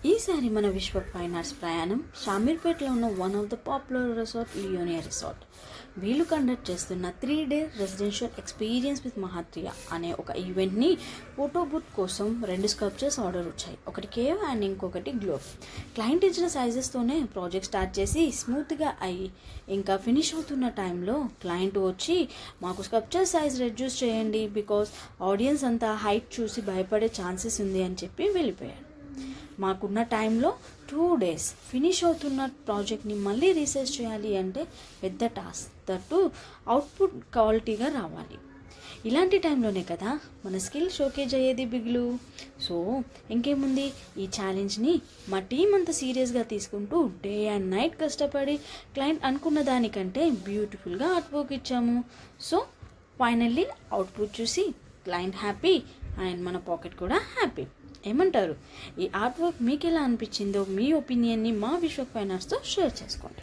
ఈసారి మన విశ్వ ఫైన్ ఆర్ట్స్ ప్రయాణం షామీర్పేటలో ఉన్న one of the popular resort Leonia resort. వీళ్ళు కండక్ట్ చేస్తున్న 3-day రెసిడెన్షియల్ ఎక్స్పీరియన్స్ విత్ మహాత్రియా అనే ఒక ఈవెంట్ని ఫోటో బూత్ కోసం 2 స్కల్ప్చర్స్ ఆర్డర్ వచ్చాయి. ఒకటి కేవ్ అండ్ ఇంకొకటి గ్లోబ్. క్లయింట్ ఇచ్చిన సైజెస్తోనే ప్రాజెక్ట్ స్టార్ట్ చేసి స్మూత్గా అయ్యి ఇంకా ఫినిష్ అవుతున్న టైంలో క్లయింట్ వచ్చి మాకు స్కల్ప్చర్ సైజ్ రెడ్యూస్ చేయండి బికాస్ ఆడియన్స్ అంతా హైట్ చూసి భయపడే ఛాన్సెస్ ఉంది అని చెప్పి వెళ్ళిపోయారు. మాకున్న టైంలో 2 days ఫినిష్ అవుతున్న ప్రాజెక్ట్ని మళ్ళీ రీసెర్చ్ చేయాలి అంటే పెద్ద టాస్క్. దట్టు అవుట్పుట్ క్వాలిటీగా రావాలి. ఇలాంటి టైంలోనే కదా మన స్కిల్ షోకేజ్ అయ్యేది బిగులు. సో ఇంకేముంది, ఈ ఛాలెంజ్ని మా టీం అంతా సీరియస్గా తీసుకుంటూ డే అండ్ నైట్ కష్టపడి క్లయింట్ అనుకున్న దానికంటే బ్యూటిఫుల్గా ఆర్ట్ వర్క్ ఇచ్చాము. సో ఫైనల్లీ అవుట్పుట్ చూసి క్లయింట్ హ్యాపీ అండ్ మన పాకెట్ కూడా హ్యాపీ. ఏమంటారు? ఈ ఆర్ట్ వర్క్ మీకు ఎలా అనిపించిందో మీ ఒపీనియన్ని మా విశ్వ ఫైన్ ఆర్ట్స్తో షేర్ చేసుకోండి.